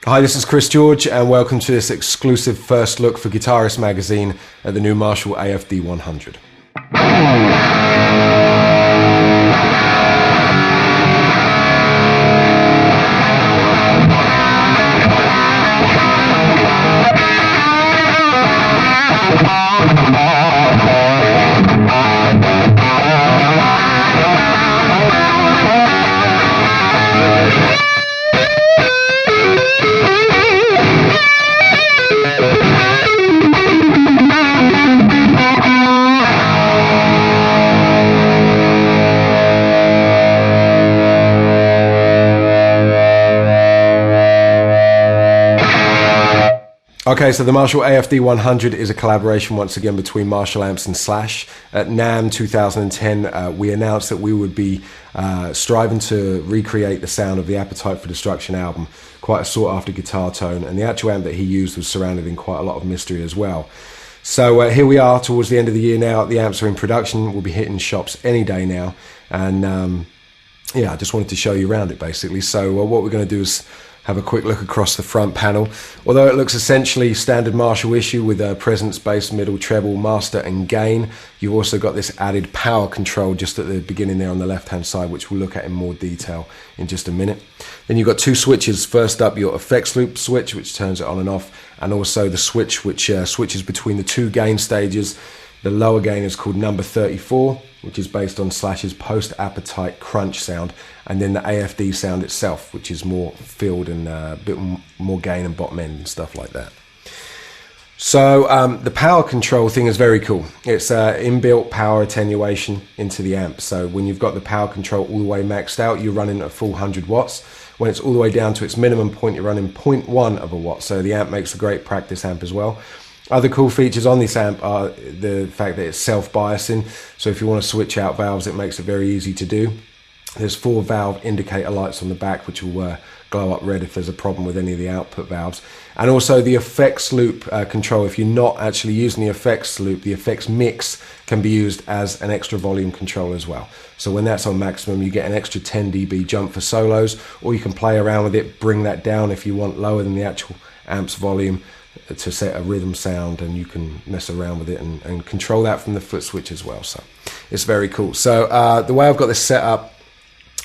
Hi, this is Chris George, and welcome to this exclusive first look for Guitarist magazine at the new Marshall AFD100. Okay, so the Marshall AFD100 is a collaboration once again between Marshall Amps and Slash. At NAMM 2010, we announced that we would be striving to recreate the sound of the Appetite for Destruction album, quite a sought-after guitar tone, and the actual amp that he used was surrounded in quite a lot of mystery as well. So here we are towards the end of the year now. The amps are in production. We'll be hitting shops any day now, and yeah, I just wanted to show you around it basically. So what we're going to do is have a quick look across the front panel. Although it looks essentially standard Marshall issue with a presence, bass, middle, treble, master and gain, you've also got this added power control just at the beginning there on the left hand side, which we'll look at in more detail in just a minute. Then you've got two switches. First up, your effects loop switch, which turns it on and off, and also the switch which switches between the two gain stages. The lower gain is called number 34, which is based on Slash's post-Appetite crunch sound, and then the AFD sound itself, which is more filled and a bit more gain and bottom end and stuff like that. So the power control thing is very cool. It's inbuilt power attenuation into the amp. So when you've got the power control all the way maxed out, you're running a full 100 watts. When it's all the way down to its minimum point, you're running 0.1 of a watt. So the amp makes a great practice amp as well. Other cool features on this amp are the fact that it's self-biasing, so if you want to switch out valves, it makes it very easy to do. There's 4 valve indicator lights on the back which will glow up red if there's a problem with any of the output valves. And also the effects loop control. If you're not actually using the effects loop, the effects mix can be used as an extra volume control as well. So when that's on maximum, you get an extra 10 dB jump for solos, or you can play around with it, bring that down if you want lower than the actual amp's volume to set a rhythm sound, and you can mess around with it and control that from the foot switch as well. So it's very cool. So the way I've got this set up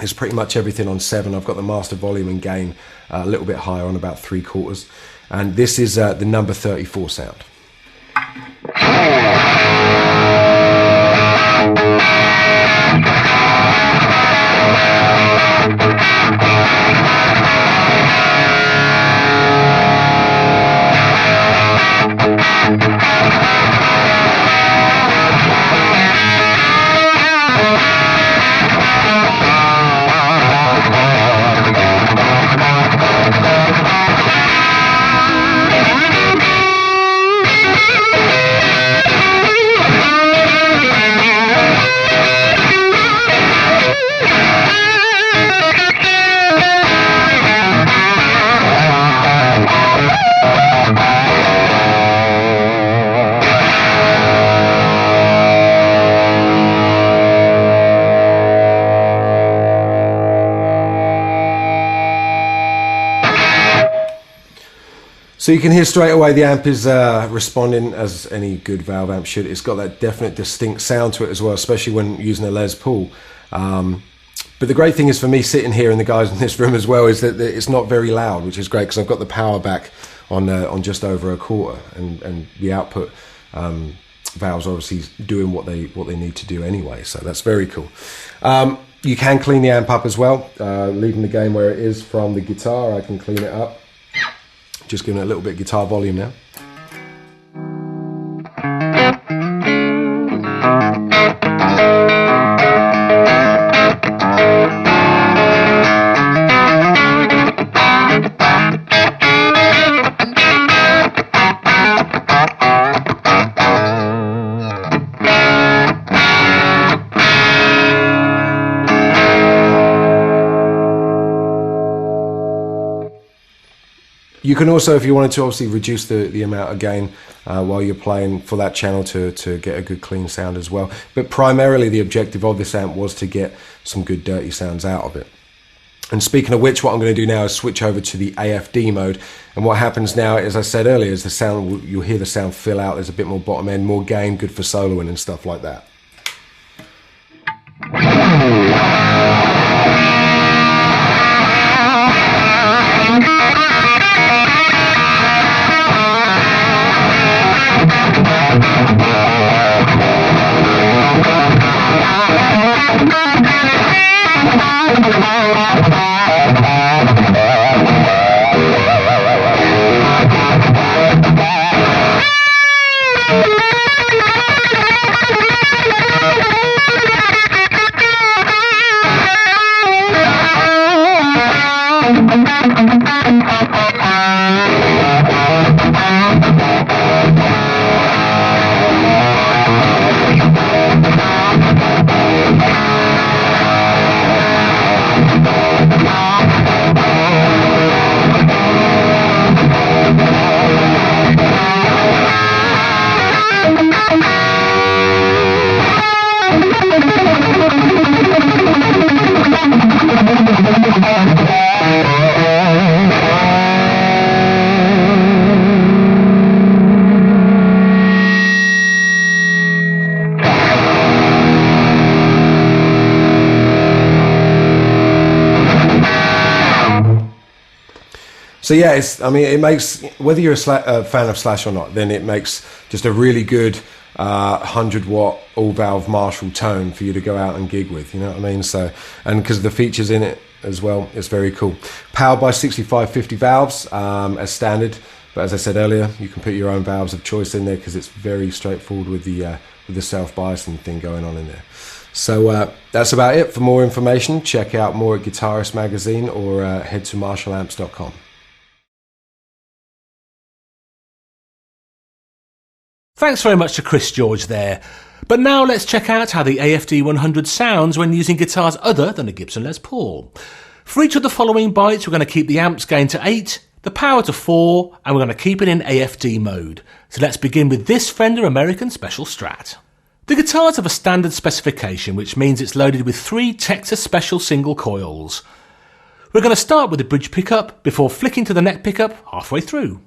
is pretty much everything on 7. I've got the master volume and gain a little bit higher on about 3/4, and this is the number 34 sound. So you can hear straight away the amp is responding as any good valve amp should. It's got that definite distinct sound to it as well, especially when using a Les Paul. But the great thing is for me sitting here and the guys in this room as well is that it's not very loud, which is great because I've got the power back on just over 1/4, and the output valves obviously doing what they need to do anyway. So that's very cool. You can clean the amp up as well, leaving the gain where it is from the guitar. I can clean it up. Just giving it a little bit of guitar volume now. You can also, if you wanted to, obviously reduce the amount of gain while you're playing for that channel to get a good clean sound as well. But primarily the objective of this amp was to get some good dirty sounds out of it. And speaking of which, what I'm going to do now is switch over to the AFD mode. And what happens now, as I said earlier, is the sound, you'll hear the sound fill out. There's a bit more bottom end, more gain, good for soloing and stuff like that. So yeah, it makes, whether you're a fan of Slash or not, then it makes just a really good 100-watt all-valve Marshall tone for you to go out and gig with, you know what I mean? So, and because of the features in it as well, it's very cool. Powered by 6550 valves as standard, but as I said earlier, you can put your own valves of choice in there because it's very straightforward with the self-biasing thing going on in there. So that's about it. For more information, check out more at Guitarist Magazine or head to marshallamps.com. Thanks very much to Chris George there. But now let's check out how the AFD100 sounds when using guitars other than a Gibson Les Paul. For each of the following bytes, we're going to keep the amps gain to 8, the power to 4, and we're going to keep it in AFD mode. So let's begin with this Fender American Special Strat. The guitars have a standard specification, which means it's loaded with 3 Texas Special single coils. We're going to start with the bridge pickup before flicking to the neck pickup halfway through.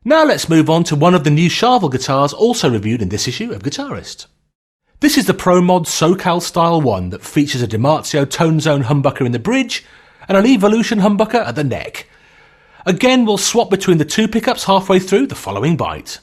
Now let's move on to one of the new Charvel guitars also reviewed in this issue of Guitarist. This is the Pro Mod SoCal Style 1 that features a DiMarzio Tone Zone humbucker in the bridge and an Evolution humbucker at the neck. Again, we'll swap between the 2 pickups halfway through the following byte.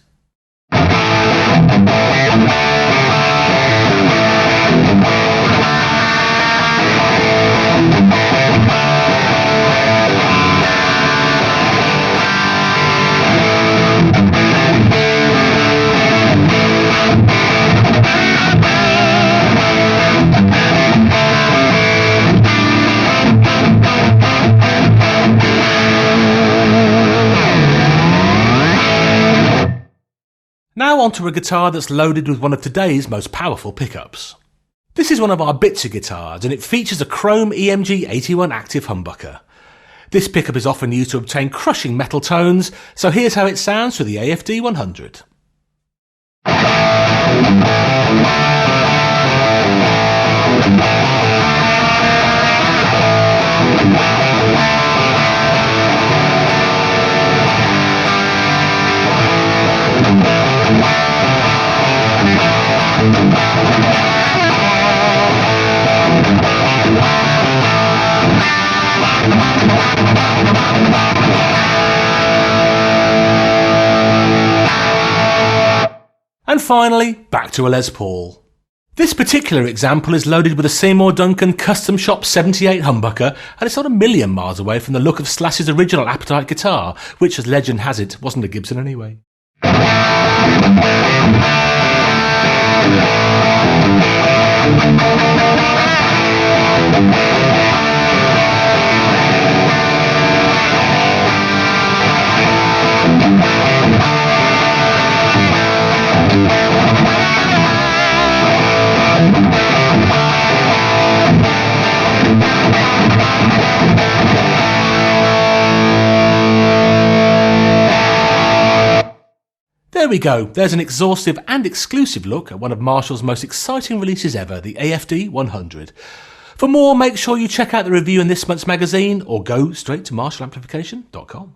Now onto a guitar that's loaded with one of today's most powerful pickups. This is one of our Bitzer guitars and it features a chrome EMG 81 active humbucker. This pickup is often used to obtain crushing metal tones, so here's how it sounds through the AFD100. And finally, back to a Les Paul. This particular example is loaded with a Seymour Duncan Custom Shop 78 humbucker, and it's not a million miles away from the look of Slash's original Appetite guitar, which, as legend has it, wasn't a Gibson anyway. There we go, there's an exhaustive and exclusive look at one of Marshall's most exciting releases ever, the AFD100. For more, make sure you check out the review in this month's magazine or go straight to marshallamplification.com.